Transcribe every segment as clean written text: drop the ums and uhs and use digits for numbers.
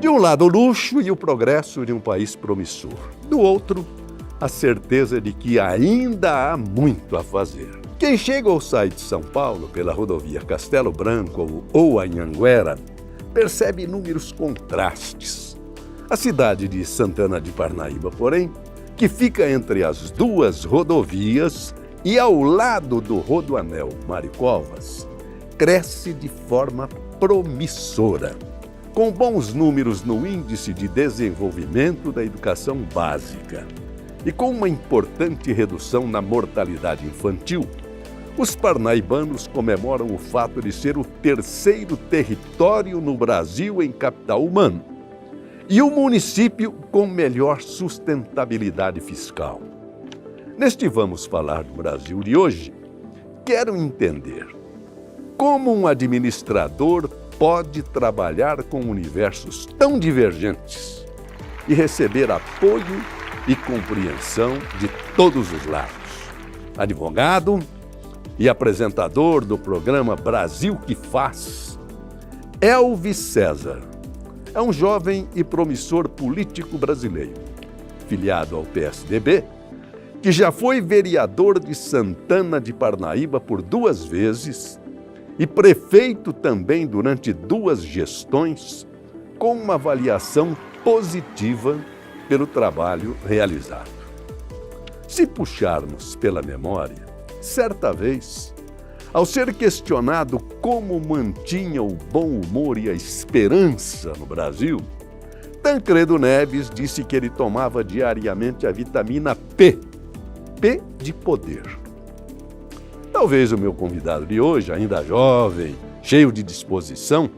De um lado, o luxo e o progresso de um país promissor. Do outro, a certeza de que ainda há muito a fazer. Quem chega ou sai de São Paulo pela rodovia Castelo Branco ou Anhanguera percebe inúmeros contrastes. A cidade de Santana de Parnaíba, porém, que fica entre as duas rodovias e ao lado do Rodoanel Mário Covas, cresce de forma promissora, com bons números no Índice de Desenvolvimento da Educação Básica e com uma importante redução na mortalidade infantil. Os parnaibanos comemoram o fato de ser o terceiro território no Brasil em capital humano e o município com melhor sustentabilidade fiscal. Neste Vamos Falar do Brasil de hoje, quero entender como um administrador pode trabalhar com universos tão divergentes e receber apoio e compreensão de todos os lados. Advogado e apresentador do programa Brasil que Faz, Elvis César é um jovem e promissor político brasileiro, filiado ao PSDB, que já foi vereador de Santana de Parnaíba por 2 vezes e prefeito também durante 2 gestões, com uma avaliação positiva pelo trabalho realizado. Se puxarmos pela memória, certa vez, ao ser questionado como mantinha o bom humor e a esperança no Brasil, Tancredo Neves disse que ele tomava diariamente a vitamina P, P de poder. Talvez o meu convidado de hoje, ainda jovem, cheio de disposição,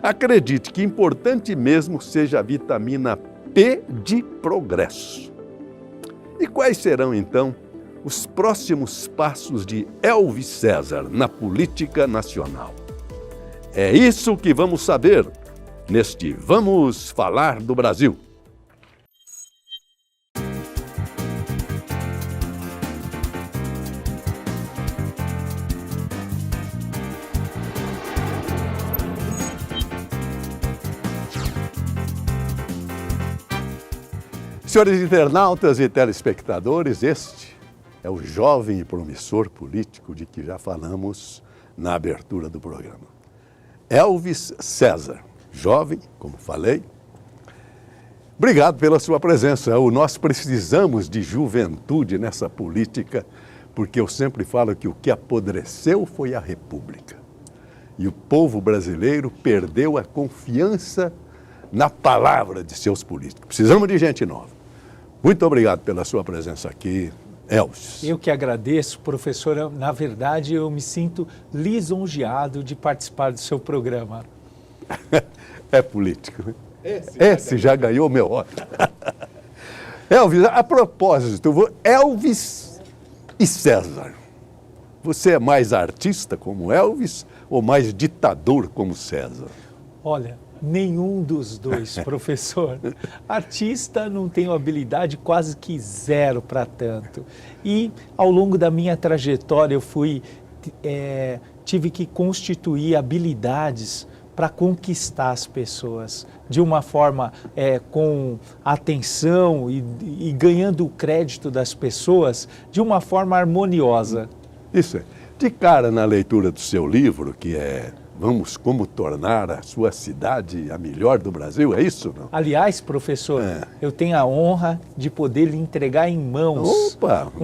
acredite que importante mesmo seja a vitamina P de progresso. E quais serão, então, os próximos passos de Elvis César na política nacional? É isso que vamos saber neste Vamos Falar do Brasil. Senhores internautas e telespectadores, este é o jovem e promissor político de que já falamos na abertura do programa. Elvis César, jovem, como falei. Obrigado pela sua presença. Nós precisamos de juventude nessa política, porque eu sempre falo que o que apodreceu foi a República. E o povo brasileiro perdeu a confiança na palavra de seus políticos. Precisamos de gente nova. Muito obrigado pela sua presença aqui, Elvis. Eu que agradeço, professora. Na verdade, eu me sinto lisonjeado de participar do seu programa. É político, né? Esse já ganhou meu ódio. Elvis, a propósito, Elvis e César. Você é mais artista como Elvis ou mais ditador como César? Olha, nenhum dos dois, professor. Artista não tenho habilidade quase que zero para tanto. E ao longo da minha trajetória eu tive que constituir habilidades para conquistar as pessoas de uma forma com atenção e ganhando o crédito das pessoas de uma forma harmoniosa. Isso é. De cara na leitura do seu livro, que é Como Tornar a Sua Cidade a Melhor do Brasil, é isso? Não? Aliás, professor, eu tenho a honra de poder lhe entregar em mãos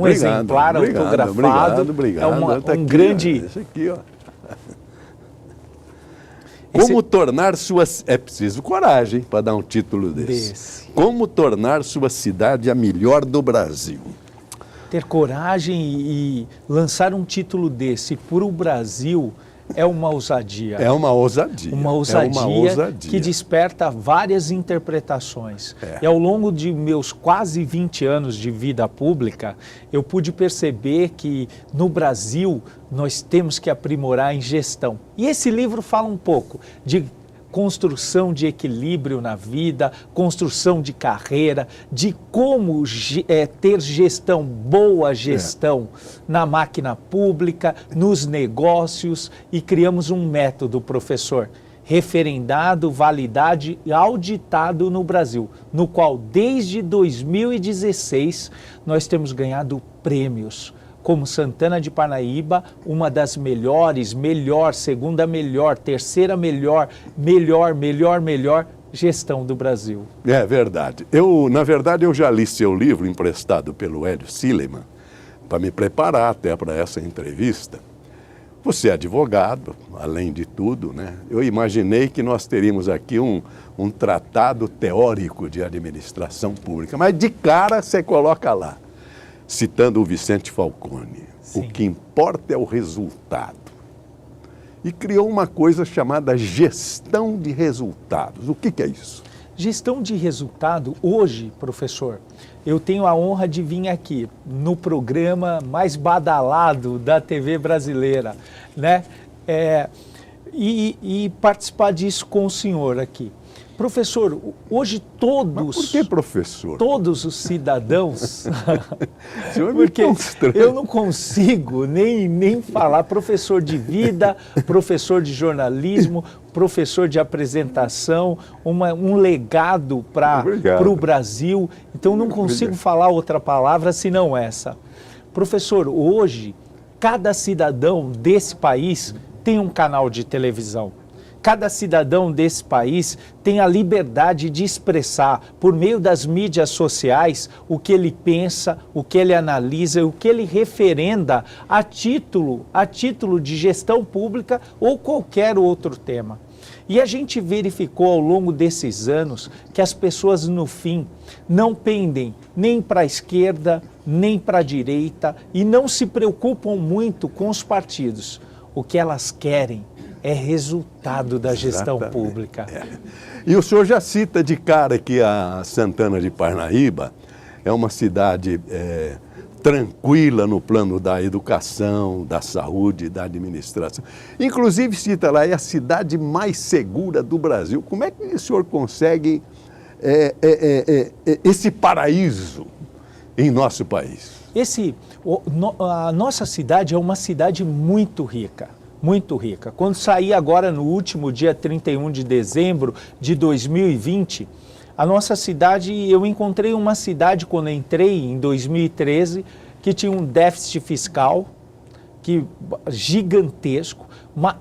exemplar autografado. Obrigado. É um grande... Esse aqui, ó. Como tornar suas... É preciso coragem para dar um título desse. Como tornar sua cidade a melhor do Brasil. Ter coragem e lançar um título desse para o Brasil é uma ousadia. É uma ousadia. Uma ousadia que desperta várias interpretações. E ao longo de meus quase 20 anos de vida pública, eu pude perceber que no Brasil nós temos que aprimorar em gestão. E esse livro fala um pouco de construção de equilíbrio na vida, construção de carreira, de como ter gestão, boa gestão na máquina pública, nos negócios, e criamos um método, professor. referendado, validado e auditado no Brasil, no qual desde 2016 nós temos ganhado prêmios, como Santana de Parnaíba, uma das melhores, segunda melhor, terceira melhor gestão do Brasil. É verdade. Na verdade, eu já li seu livro emprestado pelo Hélio Sileyman para me preparar até para essa entrevista. Você é advogado, além de tudo, né? Eu imaginei que nós teríamos aqui um tratado teórico de administração pública, mas de cara você coloca lá, citando o Vicente Falcone, Sim. O que importa é o resultado. E criou uma coisa chamada gestão de resultados. O que é isso? Gestão de resultado, hoje, professor, eu tenho a honra de vir aqui no programa mais badalado da TV brasileira, né? E participar disso com o senhor aqui. Professor, hoje todos... Mas por que professor? Todos os cidadãos... Porque eu não consigo nem falar professor de vida, professor de jornalismo, professor de apresentação, um legado para o Brasil. Então não consigo falar outra palavra senão essa. Professor, hoje, cada cidadão desse país tem um canal de televisão. Cada cidadão desse país tem a liberdade de expressar, por meio das mídias sociais, o que ele pensa, o que ele analisa, o que ele referenda a título de gestão pública ou qualquer outro tema. E a gente verificou ao longo desses anos que as pessoas, no fim, não pendem nem para a esquerda, nem para a direita e não se preocupam muito com os partidos. O que elas querem é resultado da gestão pública. E o senhor já cita de cara que a Santana de Parnaíba é uma cidade tranquila no plano da educação, da saúde, da administração. Inclusive cita lá, é a cidade mais segura do Brasil. Como é que o senhor consegue esse paraíso em nosso país? A nossa cidade é uma cidade muito rica. Muito rica. Quando saí agora no último dia 31 de dezembro de 2020, a nossa cidade, eu encontrei uma cidade quando entrei em 2013, que tinha um déficit fiscal gigantesco,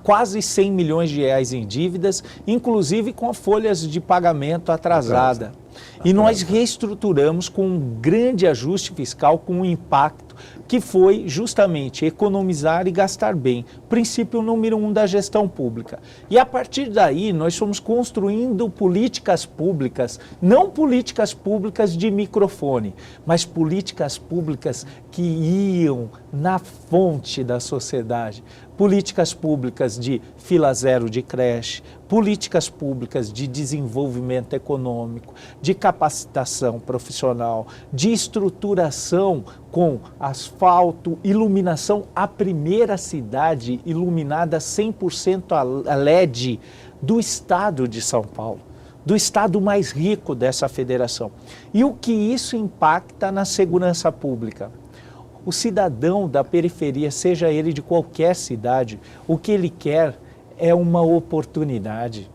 quase 100 milhões de reais em dívidas, inclusive com folhas de pagamento atrasada. E nós reestruturamos com um grande ajuste fiscal, com um impacto que foi justamente economizar e gastar bem, princípio número 1 da gestão pública. E a partir daí nós fomos construindo políticas públicas, não políticas públicas de microfone, mas políticas públicas que iam na fonte da sociedade. Políticas públicas de fila zero de creche, políticas públicas de desenvolvimento econômico, de capacitação profissional, de estruturação com asfalto, iluminação. A primeira cidade iluminada 100% a LED do estado de São Paulo, do estado mais rico dessa federação. E o que isso impacta na segurança pública? O cidadão da periferia, seja ele de qualquer cidade, o que ele quer é uma oportunidade.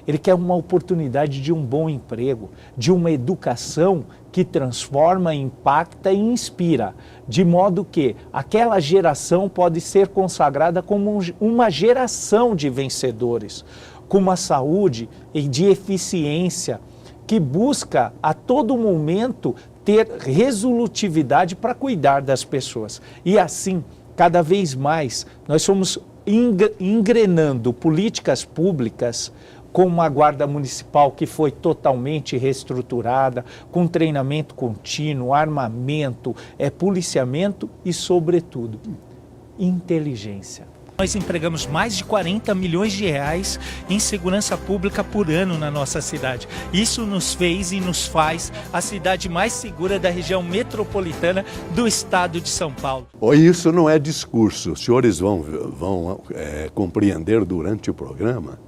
Ele quer uma oportunidade de um bom emprego, de uma educação que transforma, impacta e inspira, de modo que aquela geração pode ser consagrada como uma geração de vencedores, com uma saúde e de eficiência que busca a todo momento ter resolutividade para cuidar das pessoas. E assim, cada vez mais, nós fomos engrenando políticas públicas com uma guarda municipal que foi totalmente reestruturada, com treinamento contínuo, armamento, policiamento e, sobretudo, inteligência. Nós empregamos mais de 40 milhões de reais em segurança pública por ano na nossa cidade. Isso nos fez e nos faz a cidade mais segura da região metropolitana do estado de São Paulo. Isso não é discurso. Os senhores vão compreender durante o programa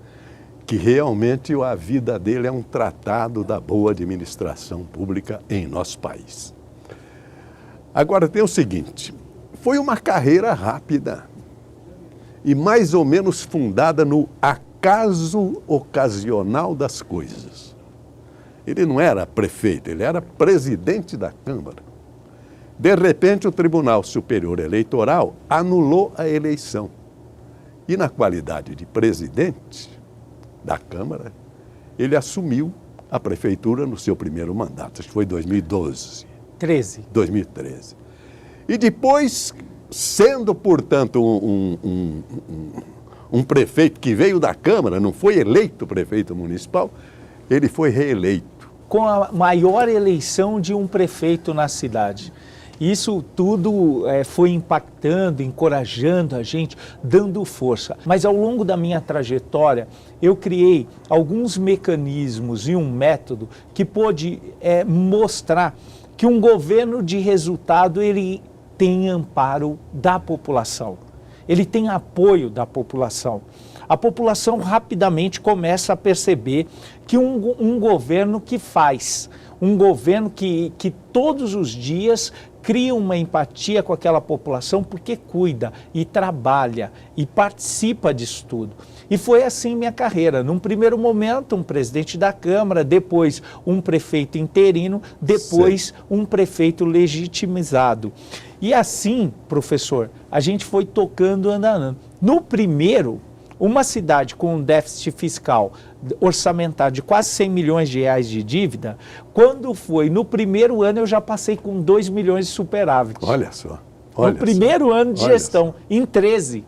que realmente a vida dele é um tratado da boa administração pública em nosso país. Agora tem o seguinte, foi uma carreira rápida e mais ou menos fundada no acaso ocasional das coisas. Ele não era prefeito, ele era presidente da Câmara. De repente, o Tribunal Superior Eleitoral anulou a eleição. E na qualidade de presidente da Câmara, ele assumiu a prefeitura no seu primeiro mandato, acho que foi 2012. 2013. E depois, sendo, portanto, um prefeito que veio da Câmara, não foi eleito prefeito municipal, ele foi reeleito. Com a maior eleição de um prefeito na cidade. Isso tudo foi impactando, encorajando a gente, dando força. Mas ao longo da minha trajetória, eu criei alguns mecanismos e um método que pôde mostrar que um governo de resultado, ele tem amparo da população. Ele tem apoio da população. A população rapidamente começa a perceber que um governo que faz, um governo que todos os dias cria uma empatia com aquela população porque cuida e trabalha e participa disso tudo. E foi assim minha carreira. Num primeiro momento, um presidente da Câmara, depois um prefeito interino, depois um prefeito legitimizado. E assim, professor, a gente foi tocando, andando. No primeiro, uma cidade com um déficit fiscal orçamentário de quase 100 milhões de reais de dívida, quando foi no primeiro ano eu já passei com 2 milhões de superávit. Olha só. No primeiro ano de gestão, em 13.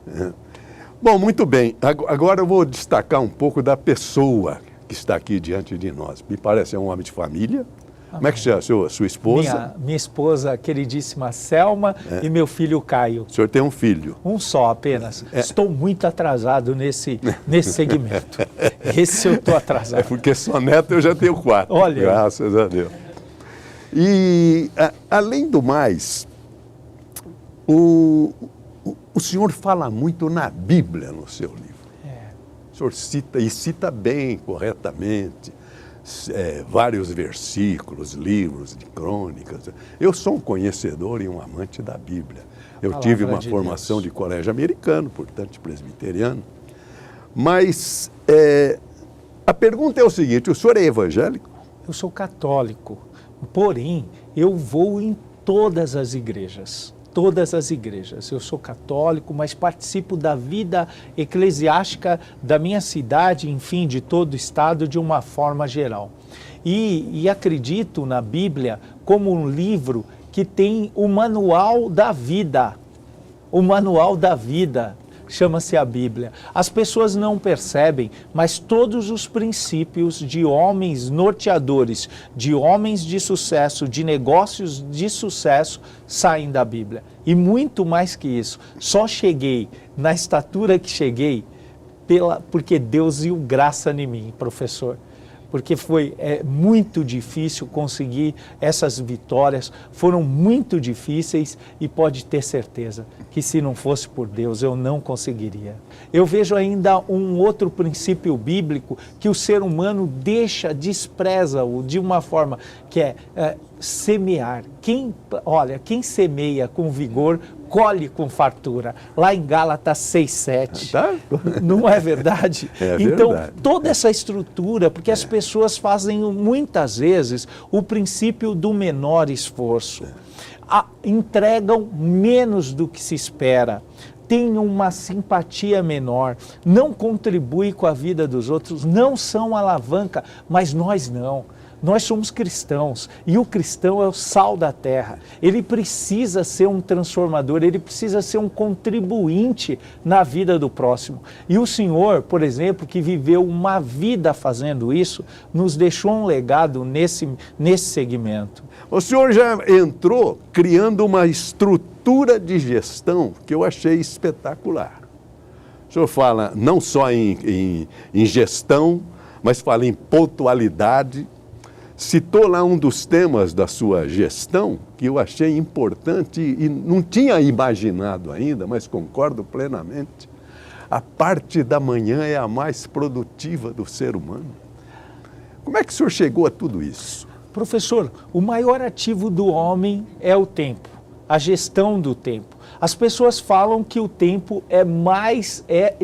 Bom, muito bem. Agora eu vou destacar um pouco da pessoa que está aqui diante de nós. Me parece um homem de família. Como é que chama sua esposa? Minha esposa, queridíssima Selma, e meu filho Caio. O senhor tem um filho? Um só apenas. Estou muito atrasado nesse segmento. Esse eu estou atrasado. É porque só neto eu já tenho 4. Olha. Graças a Deus. E, além do mais, o senhor fala muito na Bíblia no seu livro. O senhor cita, e cita bem, corretamente, vários versículos, livros de crônicas. Eu sou um conhecedor e um amante da Bíblia. Eu tive uma formação de colégio americano, portanto presbiteriano. Mas a pergunta é o seguinte: o senhor é evangélico? Eu sou católico, porém eu vou em todas as igrejas. Todas as igrejas. Eu sou católico, mas participo da vida eclesiástica da minha cidade, enfim, de todo o estado, de uma forma geral. E acredito na Bíblia como um livro que tem o manual da vida. O manual da vida chama-se a Bíblia. As pessoas não percebem, mas todos os princípios de homens norteadores, de homens de sucesso, de negócios de sucesso, saem da Bíblia. E muito mais que isso, só cheguei na estatura que cheguei porque Deus deu graça em mim, professor. Porque foi muito difícil conseguir essas vitórias, foram muito difíceis e pode ter certeza que se não fosse por Deus eu não conseguiria. Eu vejo ainda um outro princípio bíblico que o ser humano despreza-o de uma forma que é semear. Quem semeia com vigor, colhe com fartura. Lá em Gálatas 6:7. Tá? Não é verdade? É então, verdade. toda essa estrutura, porque as pessoas fazem muitas vezes o princípio do menor esforço. Entregam menos do que se espera. Têm uma simpatia menor, não contribuem com a vida dos outros, não são alavanca, mas nós não. Nós somos cristãos e o cristão é o sal da terra. Ele precisa ser um transformador, ele precisa ser um contribuinte na vida do próximo. E o Senhor, por exemplo, que viveu uma vida fazendo isso, nos deixou um legado nesse segmento. O senhor já entrou criando uma estrutura de gestão que eu achei espetacular. O senhor fala não só em gestão, mas fala em pontualidade. Citou lá um dos temas da sua gestão que eu achei importante e não tinha imaginado ainda, mas concordo plenamente. A parte da manhã é a mais produtiva do ser humano. Como é que o senhor chegou a tudo isso? Professor, o maior ativo do homem é o tempo, a gestão do tempo. As pessoas falam que o tempo é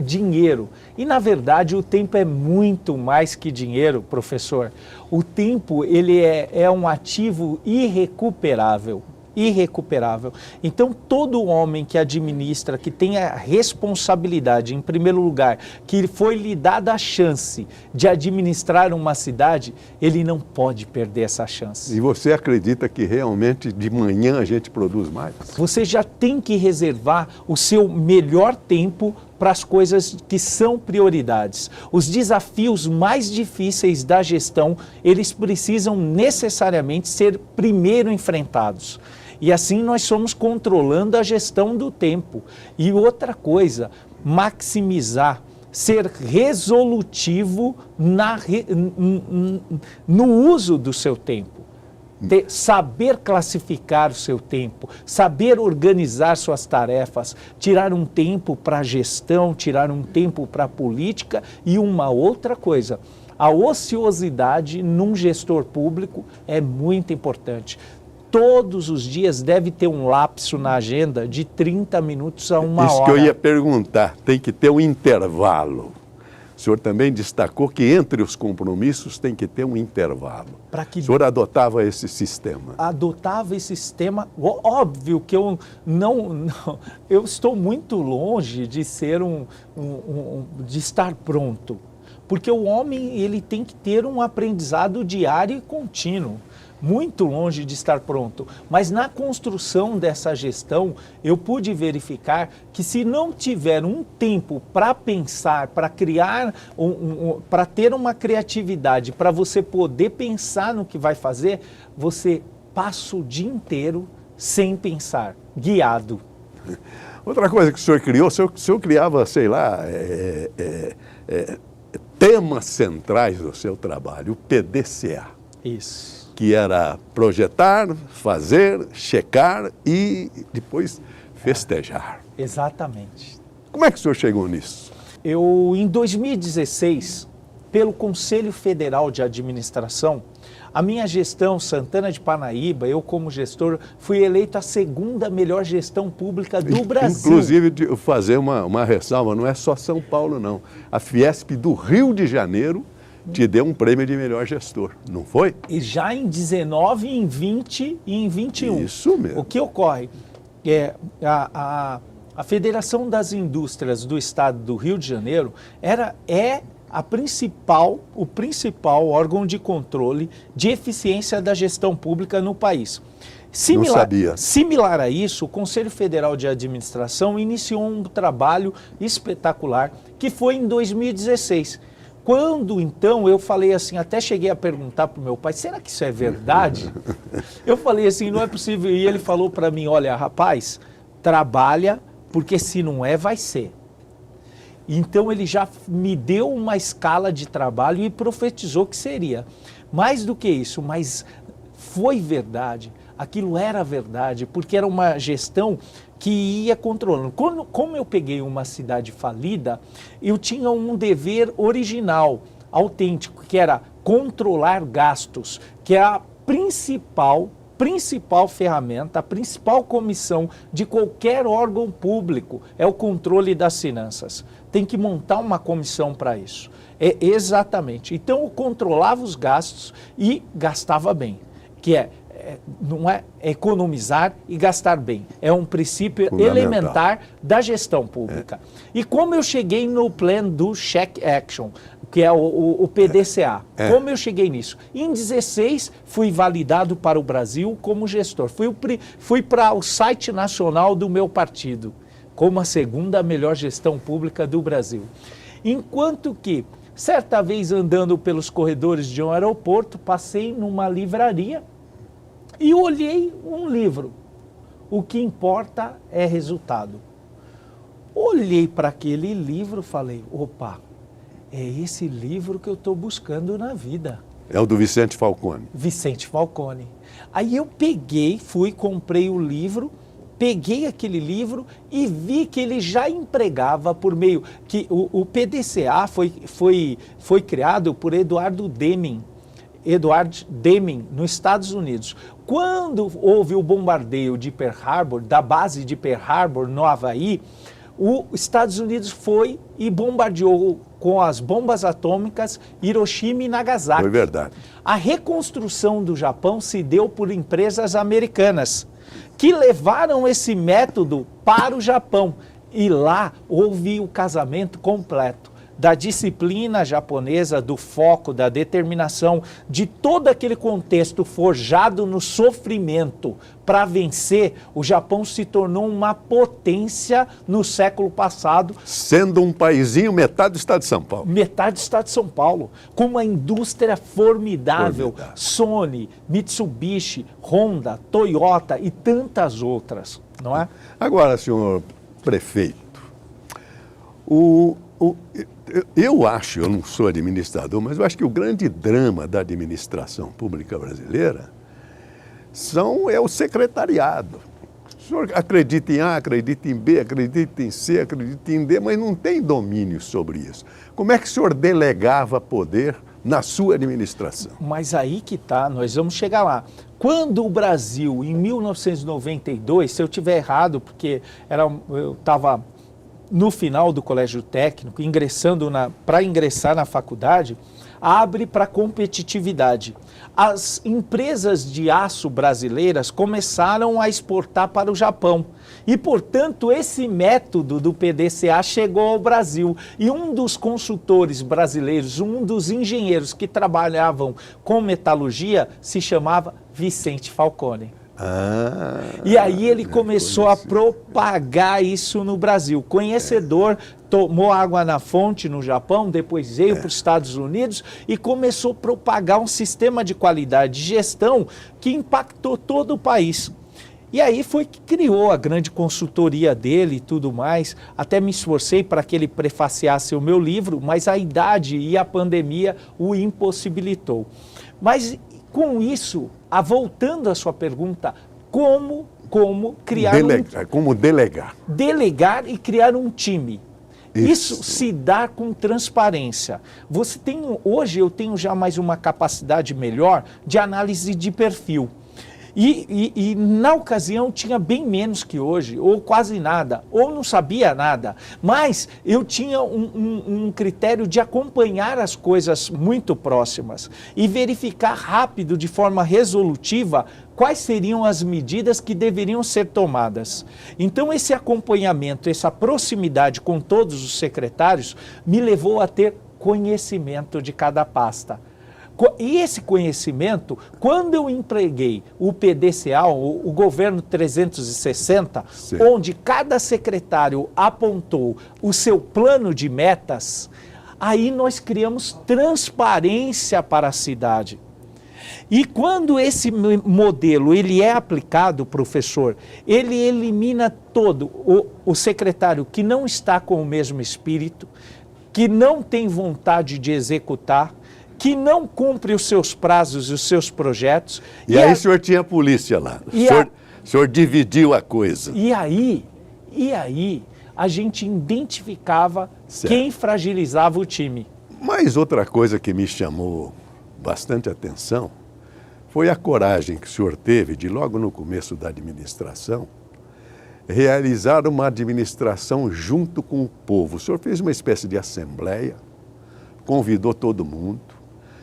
dinheiro. E, na verdade, o tempo é muito mais que dinheiro, professor. O tempo, ele é um ativo irrecuperável. Irrecuperável. Então, todo homem que administra, que tem a responsabilidade, em primeiro lugar, que foi lhe dada a chance de administrar uma cidade, ele não pode perder essa chance. E você acredita que realmente de manhã a gente produz mais? Você já tem que reservar o seu melhor tempo para as coisas que são prioridades. Os desafios mais difíceis da gestão, eles precisam necessariamente ser primeiro enfrentados. E assim nós somos controlando a gestão do tempo. E outra coisa, maximizar, ser resolutivo no uso do seu tempo. Saber classificar o seu tempo, saber organizar suas tarefas, tirar um tempo para a gestão, tirar um tempo para a política e uma outra coisa. A ociosidade num gestor público é muito importante. Todos os dias deve ter um lapso na agenda de 30 minutos a uma hora. Isso que eu ia perguntar, tem que ter um intervalo. O senhor também destacou que entre os compromissos tem que ter um intervalo. O senhor adotava esse sistema? Adotava esse sistema. Óbvio que eu eu estou muito longe de ser de estar pronto. Porque o homem, ele tem que ter um aprendizado diário e contínuo. Muito longe de estar pronto, mas na construção dessa gestão eu pude verificar que se não tiver um tempo para pensar, para criar, para ter uma criatividade, para você poder pensar no que vai fazer, você passa o dia inteiro sem pensar, guiado. Outra coisa que o senhor criou, o senhor criava, sei lá, temas centrais do seu trabalho, o PDCA. Isso. Que era projetar, fazer, checar e depois festejar. Exatamente. Como é que o senhor chegou nisso? Em 2016, pelo Conselho Federal de Administração, a minha gestão, Santana de Parnaíba, eu como gestor, fui eleito a segunda melhor gestão pública do Brasil. Inclusive, de fazer uma ressalva, não é só São Paulo, não. A Fiesp do Rio de Janeiro te deu um prêmio de melhor gestor, não foi? E já em 19, em 20 e em 21. Isso mesmo. O que ocorre é a Federação das Indústrias do Estado do Rio de Janeiro é o principal órgão de controle de eficiência da gestão pública no país. Não sabia. Similar a isso, o Conselho Federal de Administração iniciou um trabalho espetacular que foi em 2016. Quando, então, eu falei assim, até cheguei a perguntar para o meu pai, será que isso é verdade? Eu falei assim, não é possível. E ele falou para mim, olha, rapaz, trabalha, porque se não é, vai ser. Então, ele já me deu uma escala de trabalho e profetizou que seria. Mais do que isso, mas foi verdade. Aquilo era verdade, porque era uma gestão que ia controlando. Como eu peguei uma cidade falida, eu tinha um dever original, autêntico, que era controlar gastos, que é a principal ferramenta, a principal comissão de qualquer órgão público, é o controle das finanças. Tem que montar uma comissão para isso. Exatamente. Então eu controlava os gastos e gastava bem, que não é economizar e gastar bem. É um princípio elementar da gestão pública. E como eu cheguei no plano do Check Action, que é o PDCA, como eu cheguei nisso? Em 16, fui validado para o Brasil como gestor. Fui para o site nacional do meu partido, como a segunda melhor gestão pública do Brasil. Enquanto que, certa vez andando pelos corredores de um aeroporto, passei numa livraria, e olhei um livro. O que importa é resultado. Olhei para aquele livro e falei, opa, é esse livro que eu estou buscando na vida. É o do Vicente Falcone. Vicente Falcone. Aí eu comprei o livro, peguei aquele livro e vi que ele já empregava por meio... que o PDCA foi criado por Eduardo Deming. Edward Deming, nos Estados Unidos. Quando houve o bombardeio de Pearl Harbor, da base de Pearl Harbor, no Havaí, os Estados Unidos foi e bombardeou com as bombas atômicas Hiroshima e Nagasaki. Foi verdade. A reconstrução do Japão se deu por empresas americanas, que levaram esse método para o Japão. E lá houve o casamento completo da disciplina japonesa, do foco, da determinação, de todo aquele contexto forjado no sofrimento para vencer. O Japão se tornou uma potência no século passado. Sendo um paizinho metade do estado de São Paulo. Metade do estado de São Paulo, com uma indústria formidável. Sony, Mitsubishi, Honda, Toyota e tantas outras, não é? Agora, senhor prefeito, eu acho, eu não sou administrador, mas eu acho que o grande drama da administração pública brasileira é o secretariado. O senhor acredita em A, acredita em B, acredita em C, acredita em D, mas não tem domínio sobre isso. Como é que o senhor delegava poder na sua administração? Mas aí que tá, nós vamos chegar lá. Quando o Brasil, em 1992, se eu tiver errado, porque eu estava no final do colégio técnico, para ingressar na faculdade, abre para competitividade. As empresas de aço brasileiras começaram a exportar para o Japão. E, portanto, esse método do PDCA chegou ao Brasil. E um dos consultores brasileiros, um dos engenheiros que trabalhavam com metalurgia, se chamava Vicente Falcone. E aí ele começou a propagar isso no Brasil. Conhecedor, tomou água na fonte no Japão, depois veio para os Estados Unidos e começou a propagar um sistema de qualidade de gestão que impactou todo o país. E aí foi que criou a grande consultoria dele e tudo mais. Até me esforcei para que ele prefaciasse o meu livro, mas a idade e a pandemia o impossibilitou. Mas com isso, voltando à sua pergunta, como criar como delegar? Delegar e criar um time. Isso se dá com transparência. Hoje eu tenho já mais uma capacidade melhor de análise de perfil. E na ocasião tinha bem menos que hoje, ou quase nada, ou não sabia nada. Mas eu tinha um critério de acompanhar as coisas muito próximas e verificar rápido, de forma resolutiva, quais seriam as medidas que deveriam ser tomadas. Então esse acompanhamento, essa proximidade com todos os secretários me levou a ter conhecimento de cada pasta. E esse conhecimento, quando eu empreguei o PDCA, o Governo 360, Sim. onde cada secretário apontou o seu plano de metas, aí nós criamos transparência para a cidade. E quando esse modelo ele é aplicado, professor, ele elimina todo o secretário que não está com o mesmo espírito, que não tem vontade de executar, que não cumpre os seus prazos e os seus projetos. E aí o senhor tinha a polícia lá. O senhor dividiu a coisa. E aí a gente identificava quem fragilizava o time. Mas outra coisa que me chamou bastante atenção foi a coragem que o senhor teve de, logo no começo da administração, realizar uma administração junto com o povo. O senhor fez uma espécie de assembleia, convidou todo mundo.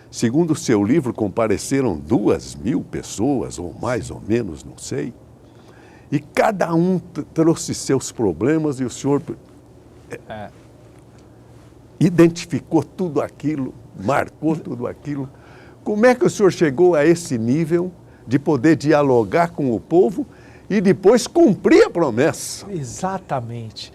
Segundo o seu livro, compareceram 2.000 pessoas, ou mais ou menos, não sei. E cada um trouxe seus problemas e o senhor identificou tudo aquilo, marcou tudo aquilo. Como é que o senhor chegou a esse nível de poder dialogar com o povo e depois cumprir a promessa? Exatamente.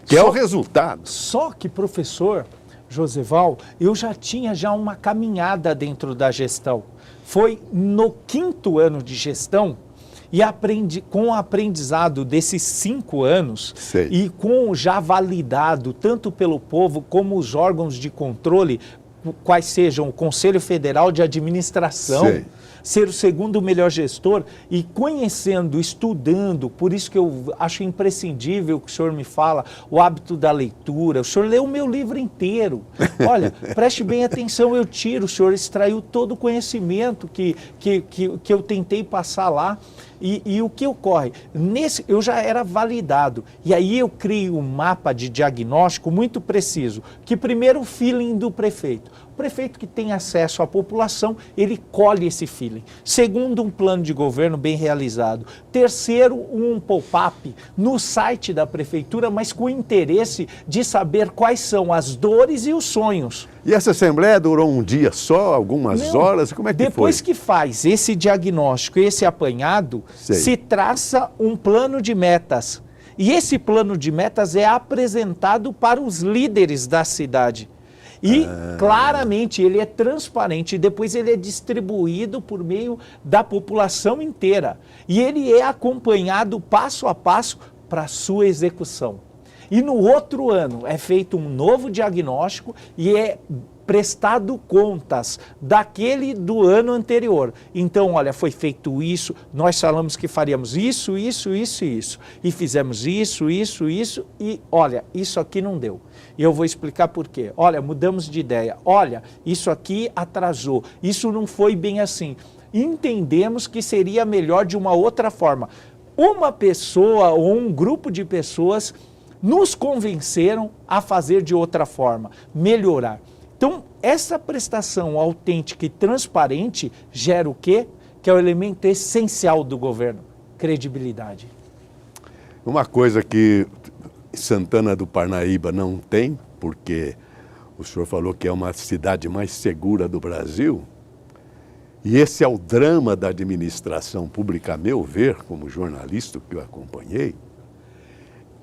Que é o resultado. Só que, professor Joseval, eu já tinha uma caminhada dentro da gestão. Foi no 5º ano de gestão e com o aprendizado desses 5 anos e com já validado tanto pelo povo como os órgãos de controle, quais sejam o Conselho Federal de Administração, ser o segundo melhor gestor e conhecendo, estudando, por isso que eu acho imprescindível o que o senhor me fala, o hábito da leitura. O senhor leu o meu livro inteiro. Olha, preste bem atenção, eu tiro, o senhor extraiu todo o conhecimento que eu tentei passar lá. E o que ocorre? Eu já era validado. E aí eu crio um mapa de diagnóstico muito preciso. Que primeiro o feeling do prefeito. O prefeito que tem acesso à população, ele colhe esse feeling. Segundo, um plano de governo bem realizado. Terceiro, um pop-up no site da prefeitura, mas com o interesse de saber quais são as dores e os sonhos. E essa assembleia durou um dia só, algumas horas? Como é que depois foi? que faz esse diagnóstico, esse apanhado, se traça um plano de metas. E esse plano de metas é apresentado para os líderes da cidade. E, claramente, ele é transparente e depois ele é distribuído por meio da população inteira. E ele é acompanhado passo a passo para a sua execução. E no outro ano é feito um novo diagnóstico e é prestado contas daquele do ano anterior. Então, olha, foi feito isso, nós falamos que faríamos isso, isso, isso e isso. E fizemos isso, isso, isso e, olha, isso aqui não deu. E eu vou explicar por quê. Olha, mudamos de ideia. Olha, isso aqui atrasou. Isso não foi bem assim. Entendemos que seria melhor de uma outra forma. Uma pessoa ou um grupo de pessoas nos convenceram a fazer de outra forma, melhorar. Então, essa prestação autêntica e transparente gera o quê? Que é o elemento essencial do governo, credibilidade. Uma coisa que Santana do Parnaíba não tem, porque o senhor falou que é uma cidade mais segura do Brasil, e esse é o drama da administração pública, a meu ver, como jornalista que eu acompanhei,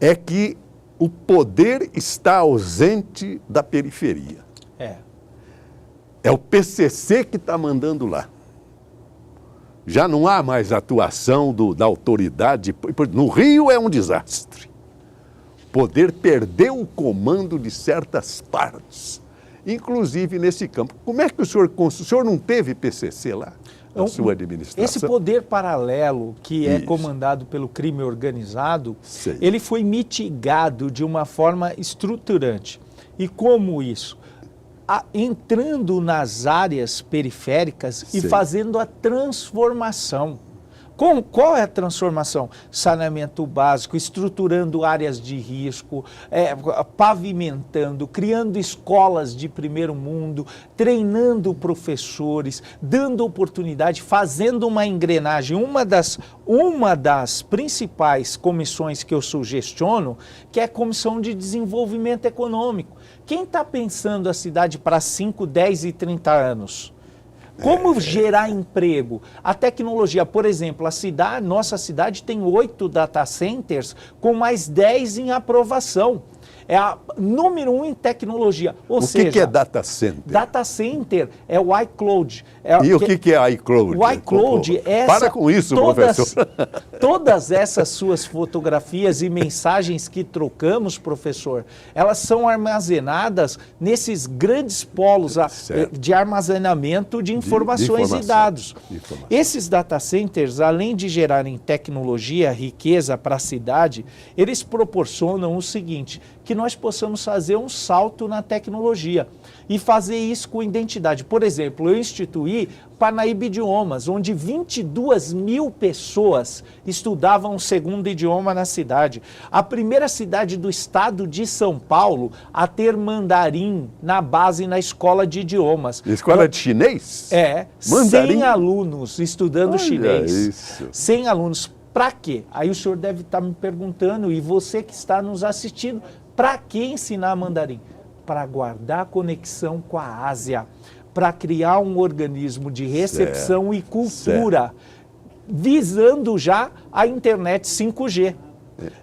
é que o poder está ausente da periferia. É o PCC que está mandando lá. Já não há mais atuação da autoridade. No Rio é um desastre. O poder perdeu o comando de certas partes, inclusive nesse campo. Como é que o senhor não teve PCC lá, na sua administração? Esse poder paralelo que é comandado pelo crime organizado, ele foi mitigado de uma forma estruturante. E como isso? Entrando nas áreas periféricas e fazendo a transformação. Qual é a transformação? Saneamento básico, estruturando áreas de risco, pavimentando, criando escolas de primeiro mundo, treinando professores, dando oportunidade, fazendo uma engrenagem. Uma das principais comissões que eu sugestiono, que é a Comissão de Desenvolvimento Econômico. Quem está pensando a cidade para 5, 10 e 30 anos? Como gerar emprego? A tecnologia, por exemplo, nossa cidade tem 8 data centers com mais 10 em aprovação. É a número 1 em tecnologia. O que é data center? Data center é o iCloud. E o que é iCloud? O iCloud é Para com isso, professor. Todas essas suas fotografias e mensagens que trocamos, professor, elas são armazenadas nesses grandes polos de armazenamento de informações e dados. Esses data centers, além de gerarem tecnologia, riqueza para a cidade, eles proporcionam o seguinte, que nós possamos fazer um salto na tecnologia e fazer isso com identidade. Por exemplo, eu instituí Parnaíba Idiomas, onde 22 mil pessoas estudavam o segundo idioma na cidade. A primeira cidade do estado de São Paulo a ter mandarim na base na escola de idiomas. Escola de chinês? Mandarim? 100 alunos estudando chinês. Isso. 100 alunos. Para quê? Aí o senhor deve estar me perguntando, e você que está nos assistindo, para que ensinar mandarim? Para guardar conexão com a Ásia, para criar um organismo de recepção e cultura, visando já a internet 5G.